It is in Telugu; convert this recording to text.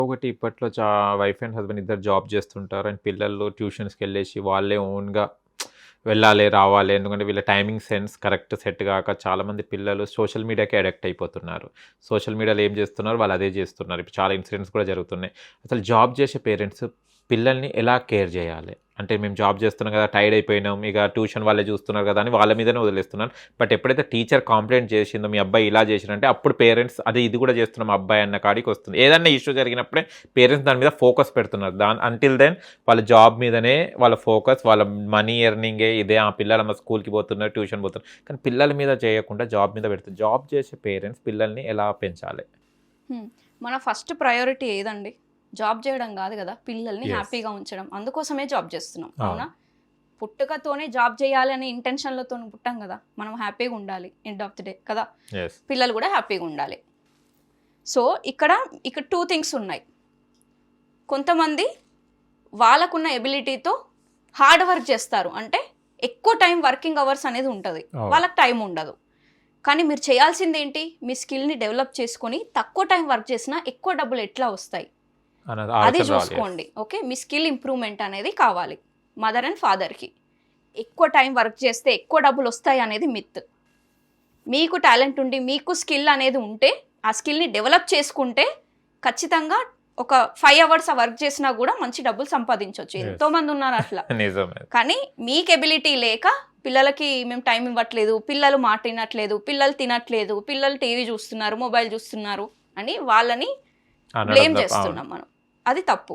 ఒకటి ఇప్పట్లో వైఫ్ అండ్ హస్బెండ్ ఇద్దరు జాబ్ చేస్తుంటారు. అండ్ పిల్లలు ట్యూషన్స్‌కెళ్ళేసి వాళ్ళే ఓన్‌గా వెళ్ళాలి, రావాలి. ఎందుకంటే వీళ్ళ టైమింగ్ సెన్స్ కరెక్ట్ సెట్ గాక చాలామంది పిల్లలు సోషల్ మీడియాకే అడిక్ట్ అయిపోతున్నారు. సోషల్ మీడియాలో ఏం చేస్తున్నారు వాళ్ళు అదే చేస్తున్నారు. ఇప్పుడు చాలా ఇన్సిడెంట్స్ కూడా జరుగుతున్నాయి. అసలు జాబ్ చేసే పేరెంట్స్ పిల్లల్ని ఎలా కేర్ చేయాలి? అంటే మేము జాబ్ చేస్తున్నాం కదా! టైర్డ్ అయిపోయినాం. ఇక ట్యూషన్ వాళ్ళే చూస్తున్నారు కదా! అని వాళ్ళ మీదనే వదిలేస్తున్నారు. బట్ ఎప్పుడైతే టీచర్ కంప్లెయింట్ చేసిందో మీ అబ్బాయి ఇలా చేసిండంటే అప్పుడు పేరెంట్స్ అదే ఇది కూడా చేస్తున్నాం మా అబ్బాయి అన్న కాడికి వస్తుంది. ఏదన్నా ఇష్యూ జరిగినప్పుడే పేరెంట్స్ దాని మీద ఫోకస్ పెడుతున్నారు. అంటిల్ దెన్ వాళ్ళ జాబ్ మీదనే వాళ్ళ ఫోకస్, వాళ్ళ మనీ ఎర్నింగే ఇదే. ఆ పిల్లలమ్మ స్కూల్‌కి పోతున్నారు, ట్యూషన్ పోతున్నారు. కానీ పిల్లల మీద చేయకుండా జాబ్ మీద పెడుతున్నారు. జాబ్ చేసే పేరెంట్స్ పిల్లల్ని ఎలా పెంచాలి? మన ఫస్ట్ ప్రయారిటీ ఏదండి? జాబ్ చేయడం కాదు కదా, పిల్లల్ని Yes. హ్యాపీగా ఉంచడం. అందుకోసమే జాబ్ చేస్తున్నాం, అవునా? అవును. పుట్టుకతోనే జాబ్ చేయాలి అనే ఇంటెన్షన్లతో పుట్టాం కదా. మనం హ్యాపీగా ఉండాలి ఎండ్ ఆఫ్ ది డే కదా. యెస్. పిల్లలు కూడా హ్యాపీగా ఉండాలి. సో ఇక్కడ 2 థింగ్స్ ఉన్నాయి. కొంతమంది వాళ్ళకున్న ఎబిలిటీతో హార్డ్ వర్క్ చేస్తారు. అంటే ఎక్కువ టైం వర్కింగ్ అవర్స్ అనేది ఉంటుంది, వాళ్ళకి టైం ఉండదు. కానీ మీరు చేయాల్సింది ఏంటి? మీ స్కిల్ని డెవలప్ చేసుకొని తక్కువ టైం వర్క్ చేసినా ఎక్కువ డబ్బులు ఎట్లా వస్తాయి అన్నది అది ఆలోచన రావాలి. చూసుకోండి. ఓకే, మీ స్కిల్ ఇంప్రూవ్మెంట్ అనేది కావాలి. మదర్ అండ్ ఫాదర్కి ఎక్కువ టైం వర్క్ చేస్తే ఎక్కువ డబ్బులు వస్తాయి అనేది మిత్. మీకు టాలెంట్ ఉండి మీకు స్కిల్ అనేది ఉంటే ఆ స్కిల్ని డెవలప్ చేసుకుంటే ఖచ్చితంగా ఒక 5 అవర్స్ వర్క్ చేసినా కూడా మంచి డబ్బులు సంపాదించవచ్చు. ఎంతోమంది ఉన్నారు అట్లా. నిజమే. కానీ మీకు ఎబిలిటీ లేక పిల్లలకి మేము టైం ఇవ్వట్లేదు, పిల్లలు మాట వినట్లేదు, పిల్లలు తినట్లేదు, పిల్లలు టీవీ చూస్తున్నారు, మొబైల్ చూస్తున్నారు అని వాళ్ళని బ్లేమ్ చేస్తున్నాం మనం. అది తప్పు.